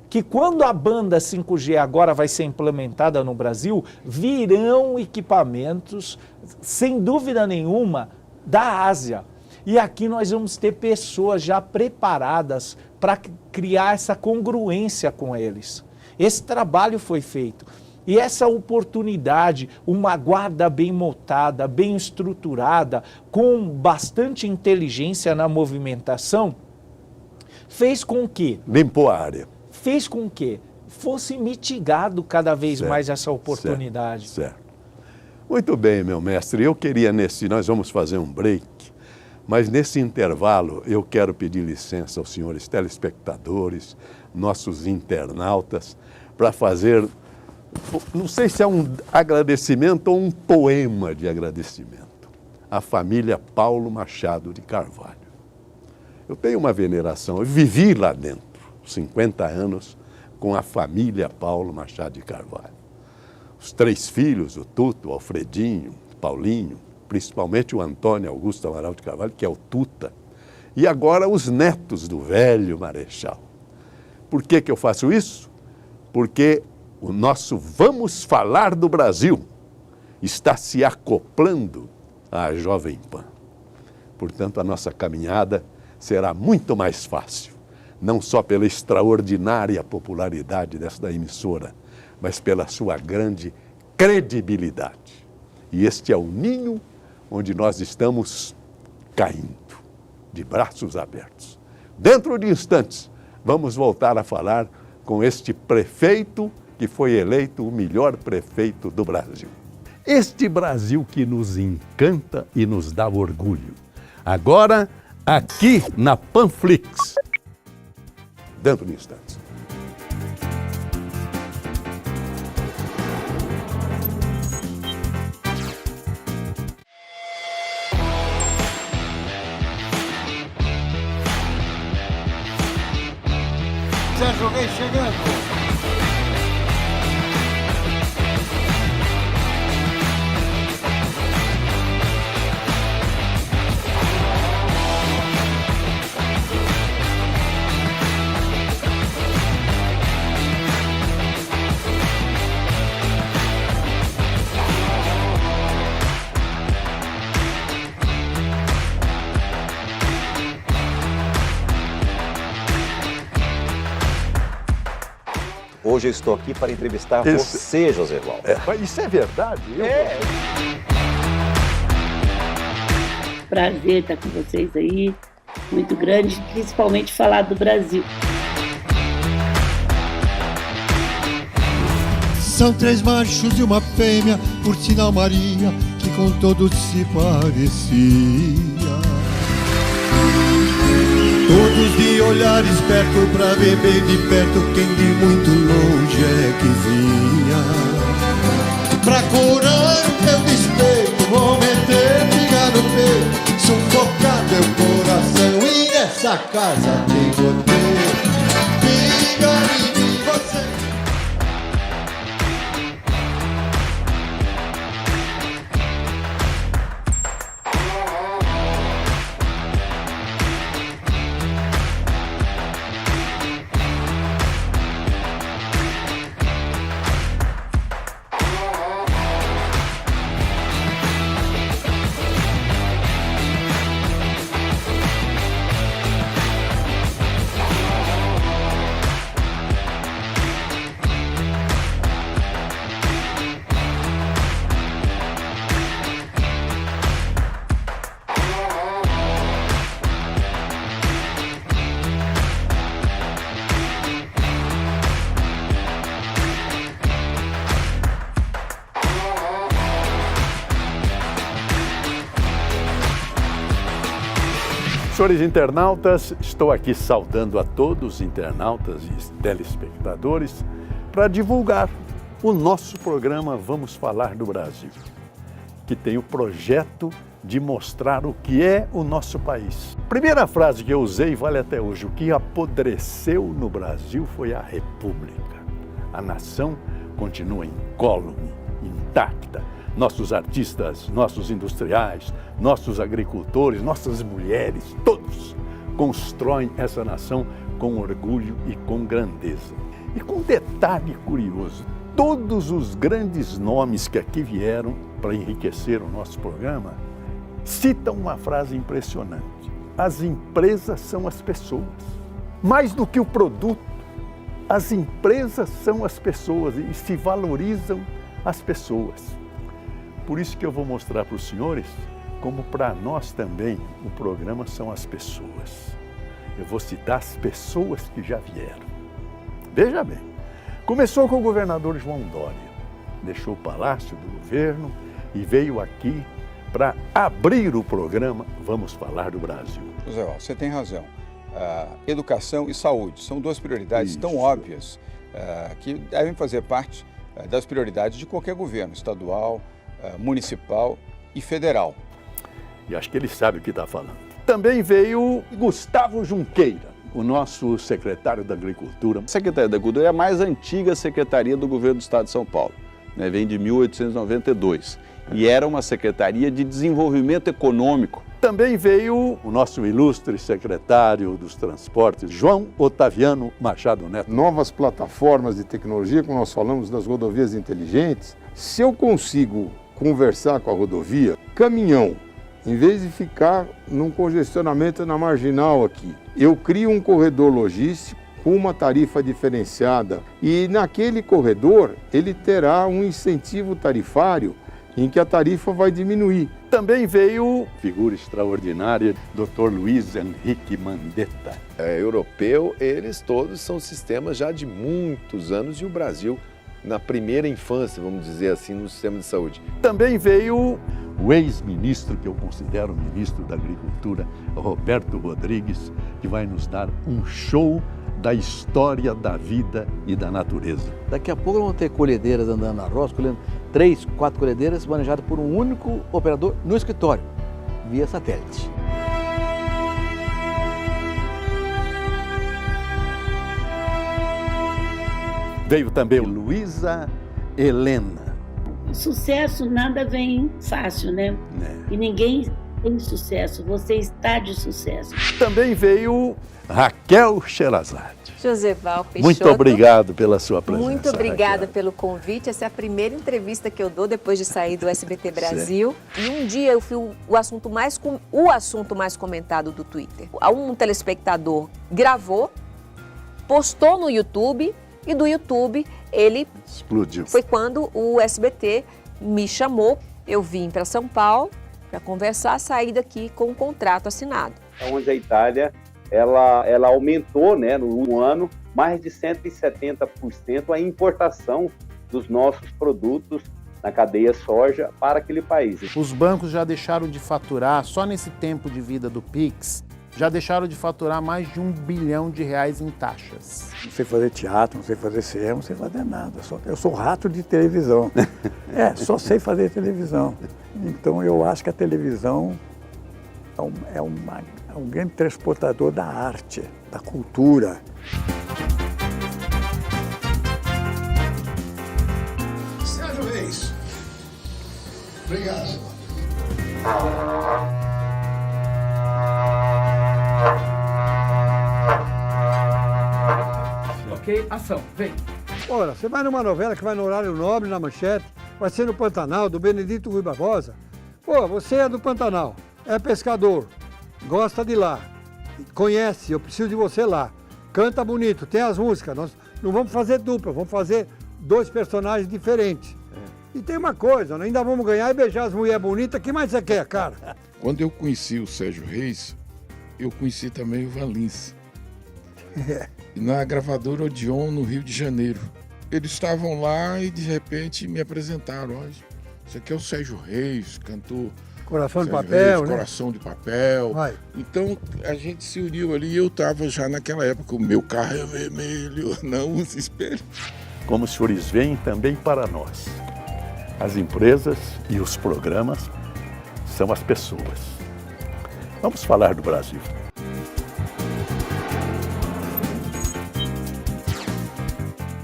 Que quando a banda 5G agora vai ser implementada no Brasil, virão equipamentos, sem dúvida nenhuma, da Ásia. E aqui nós vamos ter pessoas já preparadas para criar essa congruência com eles. Esse trabalho foi feito. E essa oportunidade, uma guarda bem montada, bem estruturada, com bastante inteligência na movimentação, fez com que... Limpou a área. Fez com que fosse mitigado cada vez Certo, mais essa oportunidade. Certo. Muito bem, meu mestre. Eu queria nós vamos fazer um break, mas nesse intervalo eu quero pedir licença aos senhores telespectadores, nossos internautas, para fazer, não sei se é um agradecimento ou um poema de agradecimento, à família Paulo Machado de Carvalho. Eu tenho uma veneração, eu vivi lá dentro, 50 anos, com a família Paulo Machado de Carvalho. Os 3 filhos, o Tuto, o Alfredinho, o Paulinho, principalmente o Antônio Augusto Amaral de Carvalho, que é o Tuta, e agora os netos do velho Marechal. Por que eu faço isso? Porque o nosso Vamos Falar do Brasil está se acoplando à Jovem Pan. Portanto, a nossa caminhada será muito mais fácil, não só pela extraordinária popularidade desta emissora, mas pela sua grande credibilidade. E este é o ninho onde nós estamos caindo, de braços abertos. Dentro de instantes, vamos voltar a falar com este prefeito que foi eleito o melhor prefeito do Brasil. Este Brasil que nos encanta e nos dá orgulho. Agora, aqui na Panflix. Dentro de instantes. Sérgio Reis chegando. Hoje eu estou aqui para entrevistar você, José Waldo. Isso é verdade? Prazer estar com vocês aí, muito grande, principalmente falar do Brasil. São 3 machos e uma fêmea, por sinal Maria, que com todos se parecia. Todos de olhar esperto pra ver bem de perto quem de muito longe é que vinha. Pra curar o teu despeito, vou meter pinga no peito, sufocar teu coração e nessa casa tem goteiro. Pinga em mim você. Senhores internautas, estou aqui saudando a todos os internautas e telespectadores para divulgar o nosso programa Vamos Falar do Brasil, que tem o projeto de mostrar o que é o nosso país. A primeira frase que eu usei vale até hoje: o que apodreceu no Brasil foi a República. A nação continua incólume, intacta. Nossos artistas, nossos industriais, nossos agricultores, nossas mulheres, todos constroem essa nação com orgulho e com grandeza. E com um detalhe curioso, todos os grandes nomes que aqui vieram para enriquecer o nosso programa citam uma frase impressionante: as empresas são as pessoas. Mais do que o produto, as empresas são as pessoas e se valorizam as pessoas. Por isso que eu vou mostrar para os senhores como para nós também o programa são as pessoas. Eu vou citar as pessoas que já vieram. Veja bem, começou com o governador João Dória. Deixou o Palácio do Governo e veio aqui para abrir o programa Vamos Falar do Brasil. José Walter, você tem razão. Educação e saúde são duas prioridades tão óbvias que devem fazer parte das prioridades de qualquer governo, estadual, municipal e federal. E acho que ele sabe o que está falando. Também veio Gustavo Junqueira, o nosso secretário da Agricultura. A Secretaria da Agricultura é a mais antiga secretaria do governo do Estado de São Paulo, né? Vem de 1892 e era uma secretaria de desenvolvimento econômico. Também veio o nosso ilustre secretário dos Transportes, João Otaviano Machado Neto. Novas plataformas de tecnologia, como nós falamos das rodovias inteligentes. Se eu consigo conversar com a rodovia, caminhão, em vez de ficar num congestionamento na marginal aqui, eu crio um corredor logístico com uma tarifa diferenciada e naquele corredor ele terá um incentivo tarifário em que a tarifa vai diminuir. Também veio figura extraordinária, Dr. Luiz Henrique Mandetta. Europeu, eles todos são sistemas já de muitos anos e o Brasil na primeira infância, vamos dizer assim, no sistema de saúde. Também veio o ex-ministro, que eu considero ministro da Agricultura, Roberto Rodrigues, que vai nos dar um show da história da vida e da natureza. Daqui a pouco vão ter colhedeiras andando na roça, colhendo 3, 4 colhedeiras manejadas por um único operador no escritório, via satélite. Veio também Luísa Helena. Sucesso nada vem fácil, né? E ninguém tem sucesso, você está de sucesso. Também veio Raquel Sherazade. José-Val Peixoto. Muito obrigado pela sua presença. Muito obrigada Raquel, pelo convite. Essa é a primeira entrevista que eu dou depois de sair do SBT Brasil. E um dia eu fui o assunto mais comentado do Twitter. Um telespectador gravou, postou no YouTube e do YouTube ele explodiu. Foi quando o SBT me chamou. Eu vim para São Paulo para conversar, sair daqui com um contrato assinado. Onde a Itália ela aumentou, né, no ano mais de 170% a importação dos nossos produtos na cadeia soja para aquele país. Os bancos já deixaram de faturar, só nesse tempo de vida do Pix, já deixaram de faturar mais de R$1 bilhão em taxas. Não sei fazer teatro, não sei fazer cinema, não sei fazer nada. Eu sou rato de televisão. Só sei fazer televisão. Então eu acho que a televisão é um grande transportador da arte, da cultura. Sérgio Reis. Obrigado. Ok, ação, vem. Ora, você vai numa novela que vai no horário nobre, na Manchete, vai ser no Pantanal, do Benedito Rui Barbosa. Pô, você é do Pantanal, é pescador, gosta de lá, conhece, eu preciso de você lá. Canta bonito, tem as músicas, nós não vamos fazer dupla, vamos fazer 2 personagens diferentes. E tem uma coisa, ainda vamos ganhar e beijar as mulheres bonitas, o que mais você quer, cara? Quando eu conheci o Sérgio Reis, eu conheci também o Valince. Na gravadora Odeon, no Rio de Janeiro. Eles estavam lá e de repente me apresentaram. Olha, isso aqui é o Sérgio Reis, cantor Coração de Sérgio Papel, Reis, né? Coração de Papel. Vai. Então a gente se uniu ali e eu estava já naquela época, o meu carro é vermelho, não usa espelho. Como os senhores veem também para nós, as empresas e os programas são as pessoas. Vamos falar do Brasil.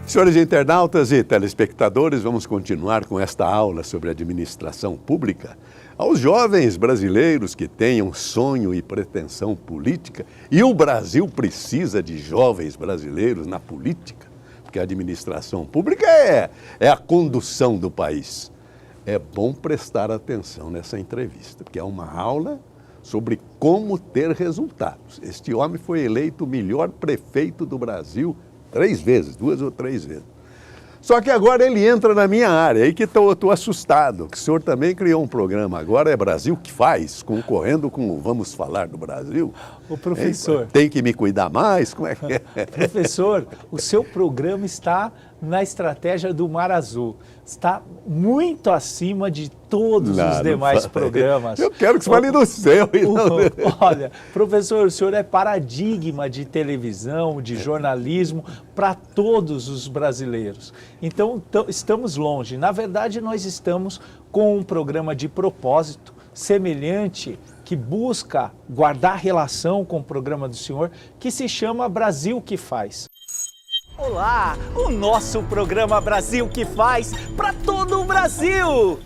Senhores internautas e telespectadores, vamos continuar com esta aula sobre administração pública. Aos jovens brasileiros que tenham sonho e pretensão política, e o Brasil precisa de jovens brasileiros na política, porque a administração pública é a condução do país. É bom prestar atenção nessa entrevista, porque é uma aula sobre como ter resultados. Este homem foi eleito o melhor prefeito do Brasil 3 vezes, 2 ou 3 vezes. Só que agora ele entra na minha área, aí que estou assustado, que o senhor também criou um programa, agora é Brasil que faz, concorrendo com Vamos Falar do Brasil. O professor... Tem que me cuidar mais? Como é que é? Professor, o seu programa está na estratégia do Mar Azul. Está muito acima de todos os demais programas. Eu quero que você fale do céu. Olha, professor, o senhor é paradigma de televisão, de jornalismo para todos os brasileiros. Então, estamos longe. Na verdade, nós estamos com um programa de propósito semelhante que busca guardar relação com o programa do senhor, que se chama Brasil que Faz. Olá, o nosso programa Brasil que Faz para todo o Brasil!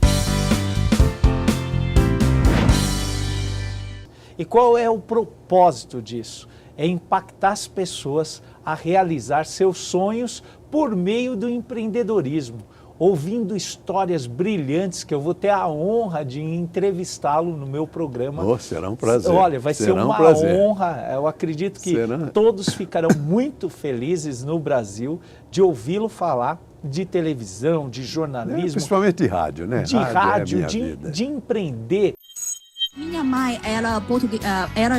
E qual é o propósito disso? É impactar as pessoas a realizar seus sonhos por meio do empreendedorismo, ouvindo histórias brilhantes que eu vou ter a honra de entrevistá-lo no meu programa. Oh, será um prazer. Olha, vai ser uma honra. Eu acredito que todos ficarão muito felizes no Brasil de ouvi-lo falar de televisão, de jornalismo. Principalmente de rádio, né? De rádio, de empreender. Minha mãe era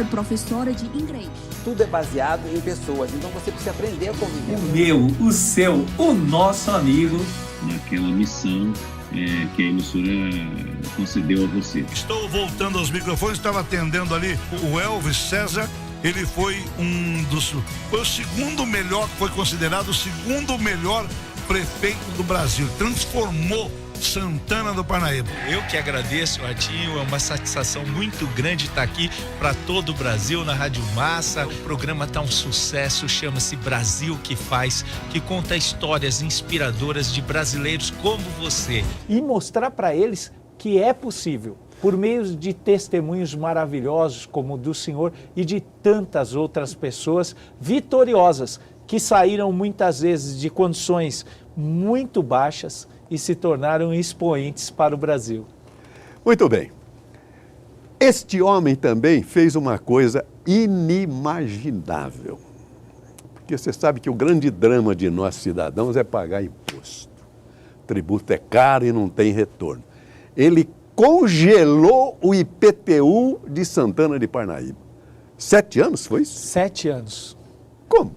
professora de inglês. Tudo é baseado em pessoas, então você precisa aprender a conviver. O meu, o seu, o nosso amigo. Naquela missão que a emissora concedeu a você. Estou voltando aos microfones, estava atendendo ali o Elvis César. Ele foi foi o segundo melhor, foi considerado o segundo melhor prefeito do Brasil. Transformou Santana do Parnaíba. Eu que agradeço, Ratinho, é uma satisfação muito grande estar aqui para todo o Brasil na Rádio Massa. O programa está um sucesso, chama-se Brasil que Faz, que conta histórias inspiradoras de brasileiros como você. E mostrar para eles que é possível, por meio de testemunhos maravilhosos como o do senhor e de tantas outras pessoas vitoriosas que saíram muitas vezes de condições muito baixas e se tornaram expoentes para o Brasil. Muito bem. Este homem também fez uma coisa inimaginável. Porque você sabe que o grande drama de nós cidadãos é pagar imposto. O tributo é caro e não tem retorno. Ele congelou o IPTU de Santana de Parnaíba. 7 anos, foi isso? 7 anos. Como?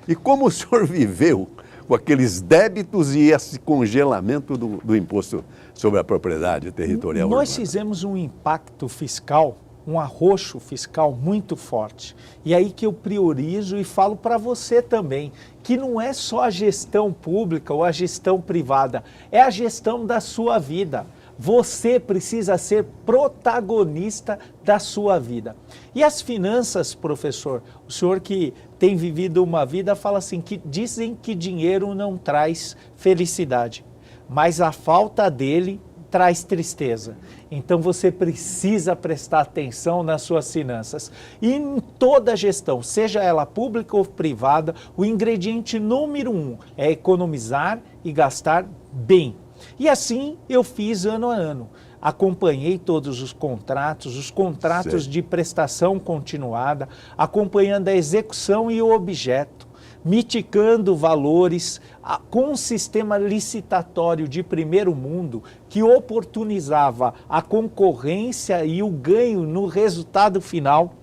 E como o senhor viveu com aqueles débitos e esse congelamento do imposto sobre a propriedade territorial urbana? Nós fizemos um impacto fiscal, um arroxo fiscal muito forte. E aí que eu priorizo e falo para você também, que não é só a gestão pública ou a gestão privada, é a gestão da sua vida. Você precisa ser protagonista da sua vida. E as finanças, professor, o senhor que tem vivido uma vida fala assim, que dizem que dinheiro não traz felicidade, mas a falta dele traz tristeza. Então você precisa prestar atenção nas suas finanças. E em toda gestão, seja ela pública ou privada, o ingrediente número 1 é economizar e gastar bem. E assim eu fiz ano a ano. Acompanhei todos os contratos de prestação continuada, acompanhando a execução e o objeto, mitigando valores com um sistema licitatório de primeiro mundo que oportunizava a concorrência e o ganho no resultado final.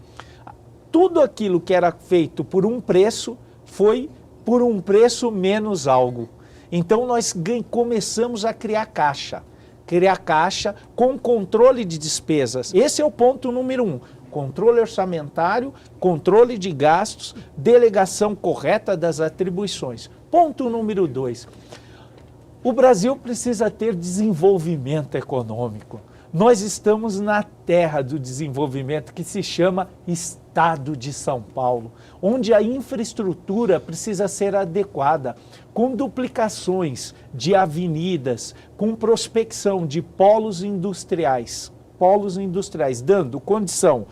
Tudo aquilo que era feito por um preço foi por um preço menos algo. Então nós começamos a criar caixa com controle de despesas. Esse é o ponto número 1. Controle orçamentário, controle de gastos, delegação correta das atribuições. Ponto número 2. O Brasil precisa ter desenvolvimento econômico. Nós estamos na terra do desenvolvimento que se chama Estado de São Paulo, onde a infraestrutura precisa ser adequada, com duplicações de avenidas, com prospecção de polos industriais, dando condição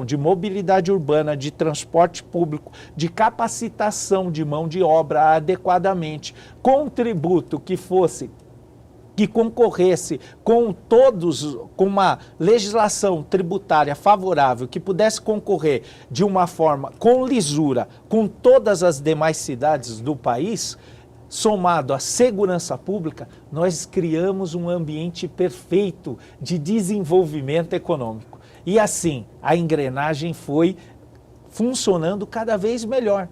de mobilidade urbana, de transporte público, de capacitação de mão de obra adequadamente, com tributo que fosse que concorresse com todos, com uma legislação tributária favorável, que pudesse concorrer de uma forma com lisura com todas as demais cidades do país, somado à segurança pública, nós criamos um ambiente perfeito de desenvolvimento econômico. E assim, a engrenagem foi funcionando cada vez melhor.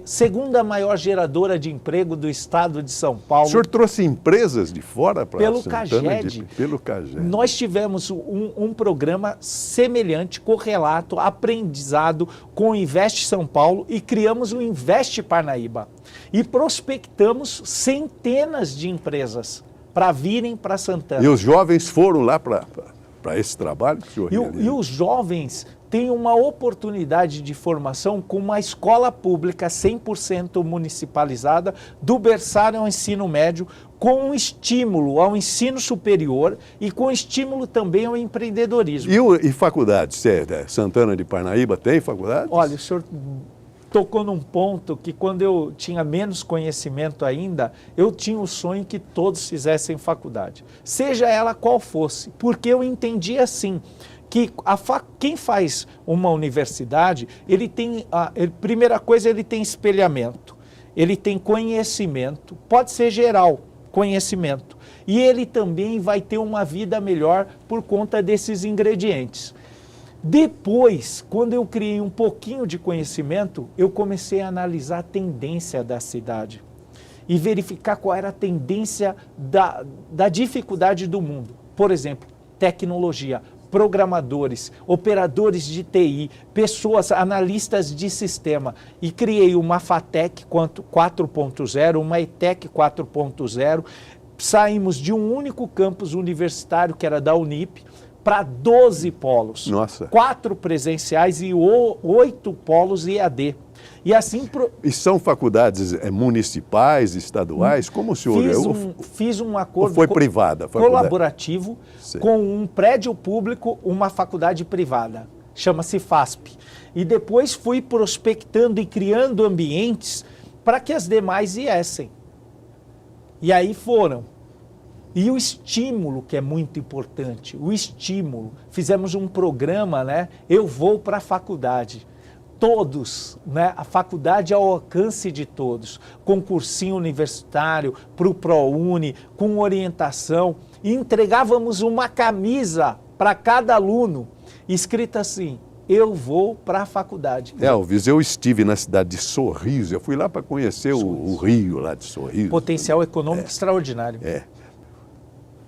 Segunda maior geradora de emprego do estado de São Paulo. O senhor trouxe empresas de fora para pelo Santana? CAGED. Pelo CAGED. Nós tivemos um programa semelhante, correlato, aprendizado com o Investe São Paulo e criamos o Investe Parnaíba. E prospectamos centenas de empresas para virem para Santana. E os jovens foram lá para esse trabalho que o senhor realiza? E os jovens têm uma oportunidade de formação com uma escola pública 100% municipalizada, do berçário ao ensino médio, com um estímulo ao ensino superior e com estímulo também ao empreendedorismo. E faculdades? Santana de Parnaíba tem faculdades? Olha, o senhor tocou num ponto que quando eu tinha menos conhecimento ainda, eu tinha o sonho que todos fizessem faculdade, seja ela qual fosse, porque eu entendia assim, que quem faz uma universidade, ele tem, primeira coisa, ele tem espelhamento, ele tem conhecimento, pode ser geral, conhecimento, e ele também vai ter uma vida melhor por conta desses ingredientes. Depois, quando eu criei um pouquinho de conhecimento, eu comecei a analisar a tendência da cidade e verificar qual era a tendência da dificuldade do mundo. Por exemplo, tecnologia, programadores, operadores de TI, pessoas, analistas de sistema, e criei uma FATEC 4.0, uma ETEC 4.0, saímos de um único campus universitário, que era da Unip, para 12 polos. Nossa. 4 presenciais e 8 polos EAD. E assim... E são faculdades municipais, estaduais? Como o senhor... Fiz um acordo... Ou foi privada? Colaborativo, com um prédio público, uma faculdade privada. Chama-se FASP. E depois fui prospectando e criando ambientes para que as demais viessem. E aí foram. E o estímulo, que é muito importante, o estímulo. Fizemos um programa, né? Eu vou para a faculdade. Todos, né? A faculdade ao alcance de todos. Com cursinho universitário, para o ProUni, com orientação. E entregávamos uma camisa para cada aluno, escrita assim: eu vou para a faculdade. Elvis, eu estive na cidade de Sorriso, eu fui lá para conhecer o rio lá de Sorriso. Potencial econômico extraordinário.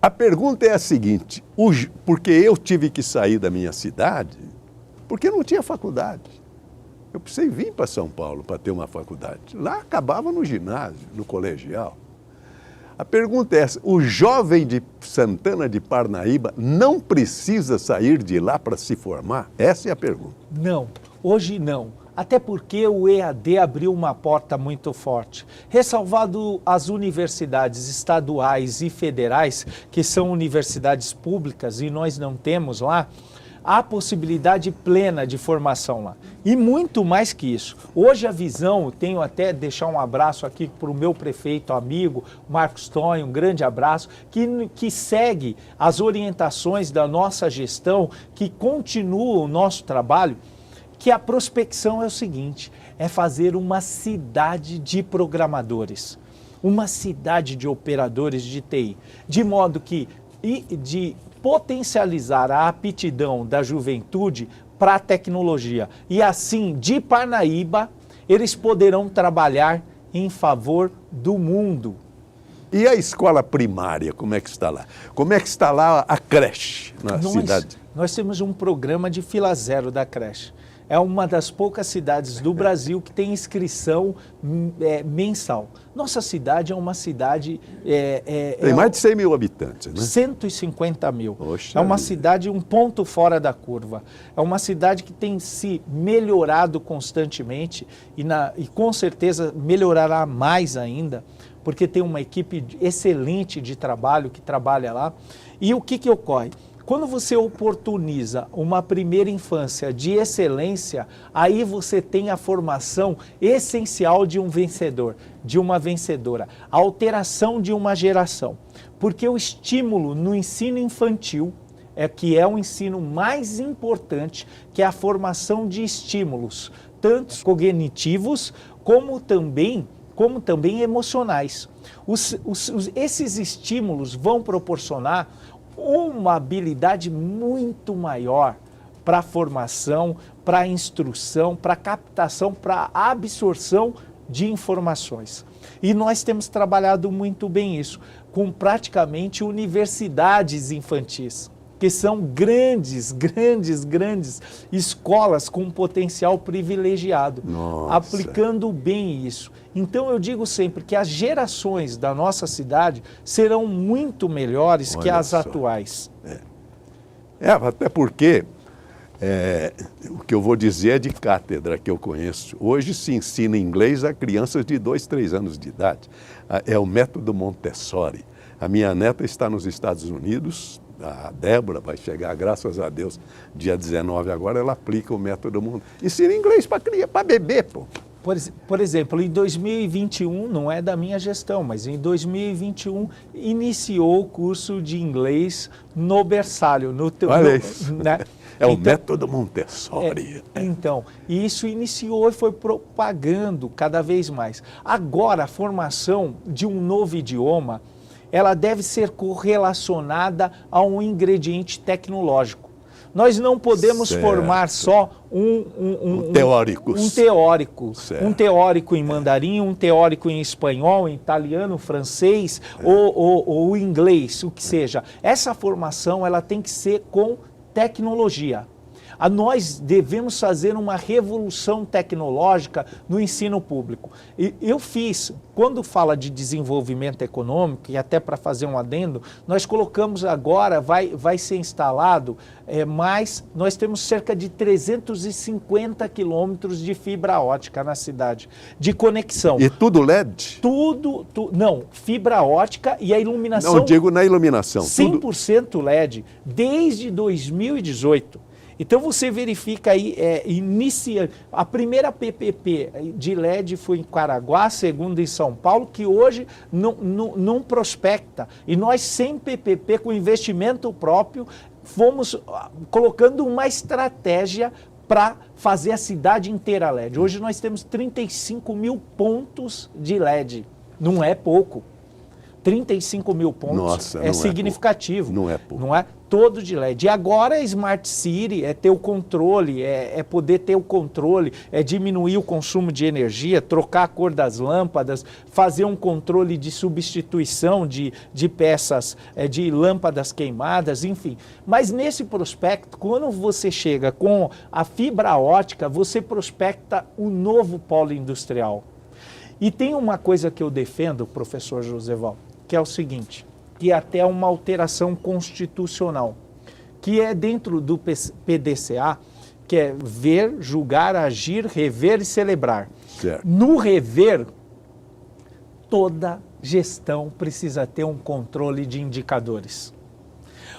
A pergunta é a seguinte, porque eu tive que sair da minha cidade, porque não tinha faculdade. Eu precisei vir para São Paulo para ter uma faculdade. Lá acabava no ginásio, no colegial. A pergunta é essa, o jovem de Santana de Parnaíba não precisa sair de lá para se formar? Essa é a pergunta. Não, hoje não. Até porque o EAD abriu uma porta muito forte. Ressalvado as universidades estaduais e federais, que são universidades públicas e nós não temos lá, há possibilidade plena de formação lá. E muito mais que isso. Hoje a visão, eu tenho até deixar um abraço aqui para o meu prefeito amigo, Marcos Tonho, um grande abraço, que segue as orientações da nossa gestão, que continua o nosso trabalho, que a prospecção é o seguinte, é fazer uma cidade de programadores, uma cidade de operadores de TI, de modo que de potencializar a aptidão da juventude para a tecnologia. E assim, de Parnaíba, eles poderão trabalhar em favor do mundo. E a escola primária, como é que está lá? Como é que está lá a creche na cidade? Nós temos um programa de fila zero da creche. É uma das poucas cidades do Brasil que tem inscrição mensal. Nossa cidade é uma cidade... tem mais de 100 mil habitantes, né? 150 mil. Poxa, é uma cidade, um ponto fora da curva. É uma cidade que tem se melhorado constantemente e com certeza melhorará mais ainda, porque tem uma equipe excelente de trabalho que trabalha lá. E o que ocorre? Quando você oportuniza uma primeira infância de excelência, aí você tem a formação essencial de um vencedor, de uma vencedora, a alteração de uma geração. Porque o estímulo no ensino infantil que é o ensino mais importante, que é a formação de estímulos, tanto cognitivos como também emocionais. Esses estímulos vão proporcionar uma habilidade muito maior para a formação, para a instrução, para a captação, para a absorção de informações. E nós temos trabalhado muito bem isso, com praticamente universidades infantis, que são grandes escolas com potencial privilegiado, aplicando bem isso. Então eu digo sempre que as gerações da nossa cidade serão muito melhores que as atuais. Até porque, o que eu vou dizer é de cátedra que eu conheço. Hoje se ensina inglês a crianças de 2, 3 anos de idade. É o método Montessori. A minha neta está nos Estados Unidos, a Débora vai chegar, graças a Deus, dia 19 agora, ela aplica o método Montessori. Ensina inglês para bebê, pô. Por exemplo, em 2021, não é da minha gestão, mas em 2021 iniciou o curso de inglês no berçário. Olha isso. É o método Montessori. Então, isso iniciou e foi propagando cada vez mais. Agora, a formação de um novo idioma, ela deve ser correlacionada a um ingrediente tecnológico. Nós não podemos formar só um teórico, um teórico em mandarim, um teórico em espanhol, em italiano, francês ou inglês, o que seja. Essa formação ela tem que ser com tecnologia. Nós devemos fazer uma revolução tecnológica no ensino público. Eu fiz, quando fala de desenvolvimento econômico, e até para fazer um adendo, nós colocamos agora, vai ser instalado, mas nós temos cerca de 350 quilômetros de fibra ótica na cidade, de conexão. E tudo LED? Não, fibra ótica e a iluminação... Não, digo na iluminação. 100% LED, desde 2018. Então você verifica aí, a primeira PPP de LED foi em Caraguá, a segunda em São Paulo, que hoje não prospecta. E nós, sem PPP, com investimento próprio, fomos colocando uma estratégia para fazer a cidade inteira LED. Hoje nós temos 35 mil pontos de LED, não é pouco. 35 mil pontos é significativo. Não é pouco. Não é todo de LED. E agora é Smart City, é ter o controle, é poder ter o controle, é diminuir o consumo de energia, trocar a cor das lâmpadas, fazer um controle de substituição de peças, de lâmpadas queimadas, enfim. Mas nesse prospecto, quando você chega com a fibra ótica, você prospecta o novo polo industrial. E tem uma coisa que eu defendo, professor Joseval, que é o seguinte, que é até uma alteração constitucional, que é dentro do PDCA, que é ver, julgar, agir, rever e celebrar. Certo. No rever, toda gestão precisa ter um controle de indicadores.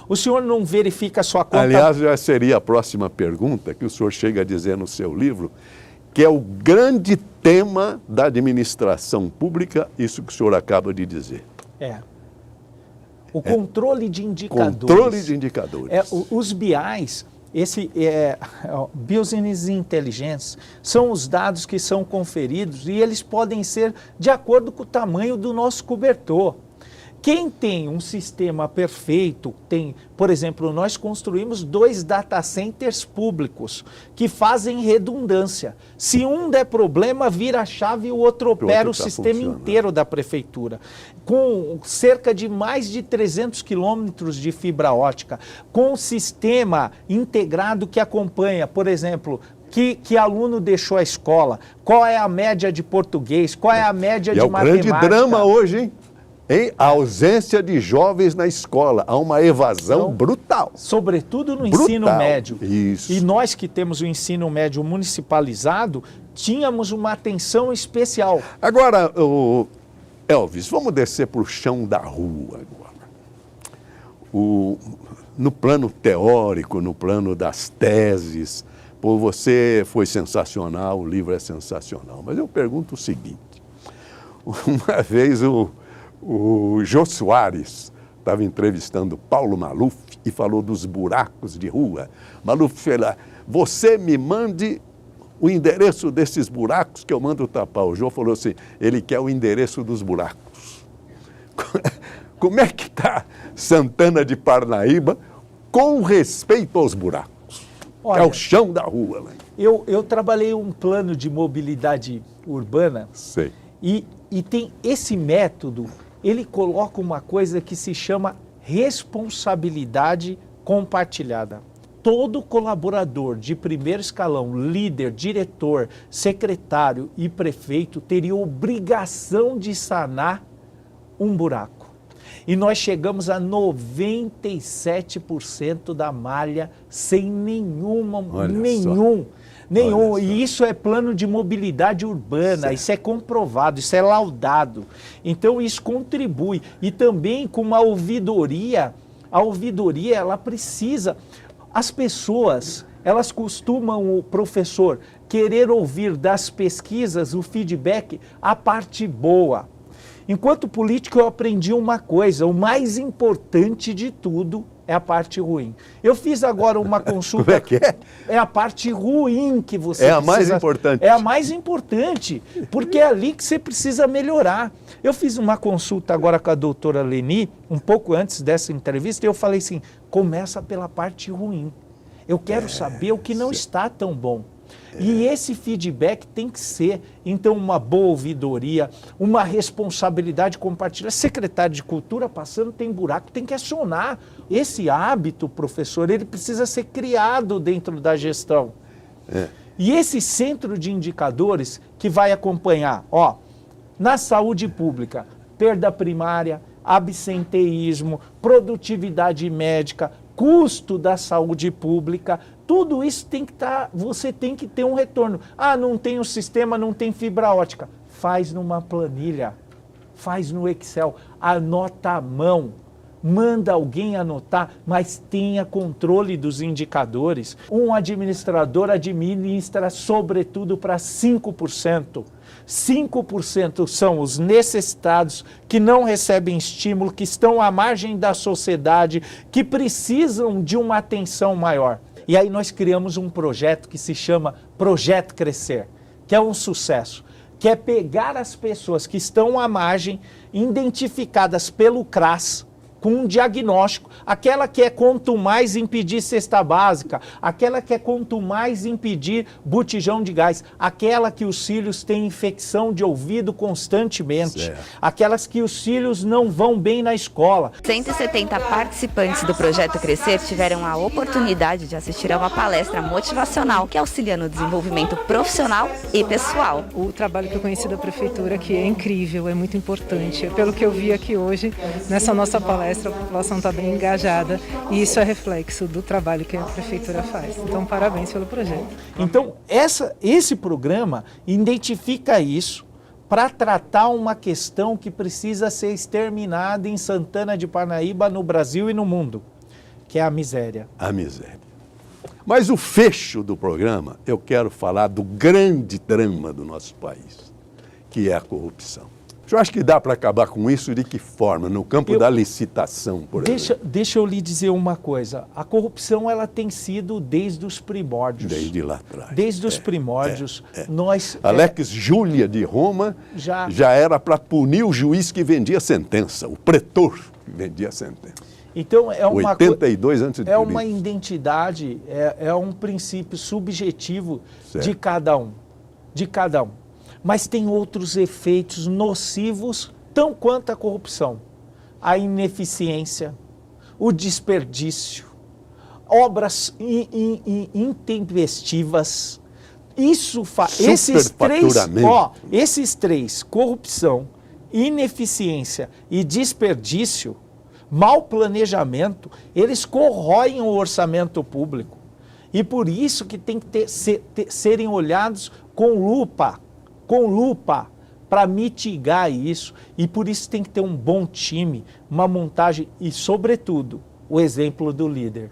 O senhor não verifica a sua conta... Aliás, já seria a próxima pergunta que o senhor chega a dizer no seu livro, que é o grande tema da administração pública, isso que o senhor acaba de dizer. O controle de indicadores. Controle de indicadores. Os BIs, Business Intelligence, são os dados que são conferidos e eles podem ser de acordo com o tamanho do nosso cobertor. Quem tem um sistema perfeito, por exemplo, nós construímos 2 data centers públicos que fazem redundância. Se um der problema, vira a chave e o outro opera o sistema inteiro da prefeitura. Com cerca de mais de 300 quilômetros de fibra ótica, com um sistema integrado que acompanha, por exemplo, que aluno deixou a escola, qual é a média de português, qual é a média de matemática. É o grande drama hoje, hein? A ausência de jovens na escola, há uma evasão brutal. Sobretudo no ensino médio. Isso. E nós que temos o ensino médio municipalizado, tínhamos uma atenção especial. Agora, Elvis, vamos descer para o chão da rua agora. No plano teórico, no plano das teses, você foi sensacional, o livro é sensacional. Mas eu pergunto o seguinte, uma vez o Jô Soares estava entrevistando Paulo Maluf e falou dos buracos de rua. Maluf falou, você me mande o endereço desses buracos que eu mando tapar. O João falou assim, ele quer o endereço dos buracos. Como é que está Santana de Parnaíba com respeito aos buracos? Olha, é o chão da rua. Né? Eu trabalhei um plano de mobilidade urbana. Sei. E tem esse método, ele coloca uma coisa que se chama responsabilidade compartilhada. Todo colaborador de primeiro escalão, líder, diretor, secretário e prefeito teria obrigação de sanar um buraco. E nós chegamos a 97% da malha sem nenhum. E isso é plano de mobilidade urbana, certo. Isso é comprovado, isso é laudado. Então isso contribui. E também com uma ouvidoria, a ouvidoria ela precisa... As pessoas, elas costumam, o professor, querer ouvir das pesquisas o feedback, a parte boa. Enquanto político eu aprendi uma coisa, o mais importante de tudo é a parte ruim. Eu fiz agora uma consulta... Como é que é? É a parte ruim que você precisa... É a mais importante. É a mais importante, porque é ali que você precisa melhorar. Eu fiz uma consulta agora com a doutora Leni, um pouco antes dessa entrevista, e eu falei assim, começa pela parte ruim. Eu quero saber o que não está tão bom. E esse feedback tem que ser, então, uma boa ouvidoria, uma responsabilidade compartilhada. Secretário de Cultura passando, tem buraco, tem que acionar. Esse hábito, professor, ele precisa ser criado dentro da gestão. E esse centro de indicadores que vai acompanhar, ó, na saúde pública, perda primária, absenteísmo, produtividade médica, custo da saúde pública, tudo isso tem que estar, você tem que ter um retorno. Ah, não tem o sistema, não tem fibra ótica. Faz numa planilha, faz no Excel, anota à mão, manda alguém anotar, mas tenha controle dos indicadores. Um administrador administra sobretudo para 5%. 5% são os necessitados, que não recebem estímulo, que estão à margem da sociedade, que precisam de uma atenção maior. E aí nós criamos um projeto que se chama Projeto Crescer, que é um sucesso, que é pegar as pessoas que estão à margem, identificadas pelo CRAS, com um diagnóstico, aquela que é quanto mais impedir cesta básica, aquela que é quanto mais impedir botijão de gás, aquela que os filhos têm infecção de ouvido constantemente, aquelas que os filhos não vão bem na escola. 170 participantes do Projeto Crescer tiveram a oportunidade de assistir a uma palestra motivacional que auxilia no desenvolvimento profissional e pessoal. O trabalho que eu conheci da Prefeitura aqui é incrível, é muito importante. Pelo que eu vi aqui hoje, nessa nossa palestra, a população está bem engajada e isso é reflexo do trabalho que a Prefeitura faz. Então, parabéns pelo projeto. Então, esse programa identifica isso para tratar uma questão que precisa ser exterminada em Santana de Parnaíba, no Brasil e no mundo, que é a miséria. A miséria. Mas o fecho do programa, eu quero falar do grande drama do nosso país, que é a corrupção. Eu acho que dá para acabar com isso de que forma? No campo da licitação, por exemplo. Deixa eu lhe dizer uma coisa. A corrupção ela tem sido desde os primórdios. Desde lá atrás. Desde os primórdios. Nós, Alex Júlia de Roma já era para punir o juiz que vendia sentença, o pretor que vendia sentença. Então é uma 82 antes de é uma identidade, é um princípio subjetivo de cada um. De cada um. Mas tem outros efeitos nocivos, tão quanto a corrupção. A ineficiência, o desperdício, obras intempestivas. Esses três, corrupção, ineficiência e desperdício, mau planejamento, eles corroem o orçamento público. E por isso que tem que serem olhados com lupa, para mitigar isso, e por isso tem que ter um bom time, uma montagem e, sobretudo, o exemplo do líder.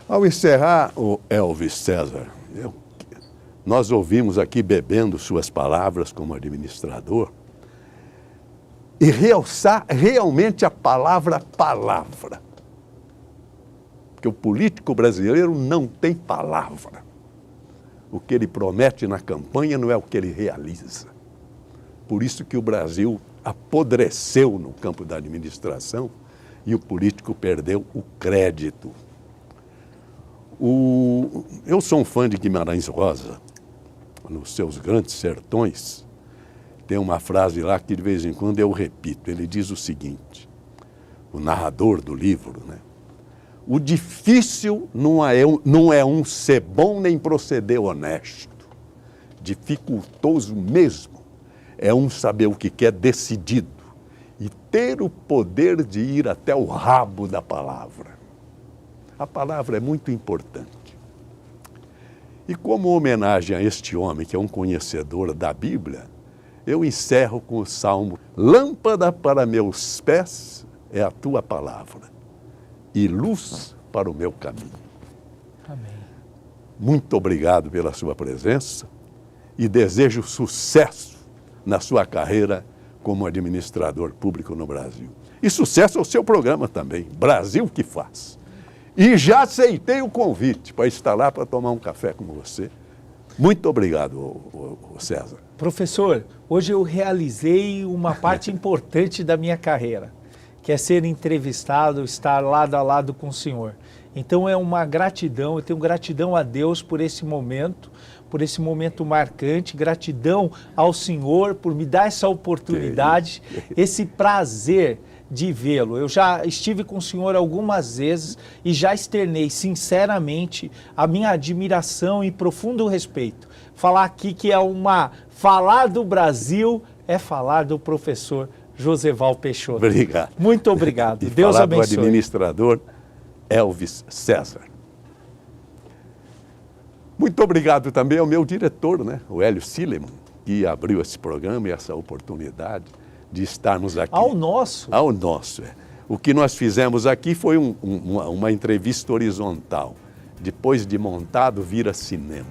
Ao encerrar, o Elvis César, nós ouvimos aqui, bebendo suas palavras como administrador, e realçar realmente a palavra. Porque o político brasileiro não tem palavra. O que ele promete na campanha não é o que ele realiza. Por isso que o Brasil apodreceu no campo da administração e o político perdeu o crédito. Eu sou um fã de Guimarães Rosa. Nos seus grandes sertões, tem uma frase lá que de vez em quando eu repito. Ele diz o seguinte, o narrador do livro, né? O difícil não é um ser bom nem proceder honesto. Dificultoso mesmo é um saber o que quer decidido e ter o poder de ir até o rabo da palavra. A palavra é muito importante. E como homenagem a este homem, que é um conhecedor da Bíblia, eu encerro com o Salmo: lâmpada para meus pés é a tua palavra e luz para o meu caminho. Amém. Muito obrigado pela sua presença e desejo sucesso na sua carreira como administrador público no Brasil. E sucesso ao seu programa também, Brasil que Faz. E já aceitei o convite para estar lá para tomar um café com você. Muito obrigado, César. Professor, hoje eu realizei uma parte importante da minha carreira, que é ser entrevistado, estar lado a lado com o senhor. Então é uma gratidão, eu tenho gratidão a Deus por esse momento marcante, gratidão ao senhor por me dar essa oportunidade, esse prazer de vê-lo. Eu já estive com o senhor algumas vezes e já externei sinceramente a minha admiração e profundo respeito. Falar aqui que falar do Brasil é falar do professor Joseval Peixoto. Obrigado. Muito obrigado. E Deus falar abençoe. do administrador Elvis César. Muito obrigado também ao meu diretor, né, o Hélio Sileman, que abriu esse programa e essa oportunidade de estarmos aqui. Ao nosso? Ao nosso, é. O que nós fizemos aqui foi uma entrevista horizontal. Depois de montado, vira cinema.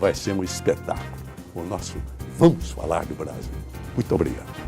Vai ser um espetáculo. O nosso Vamos Falar do Brasil. Muito obrigado.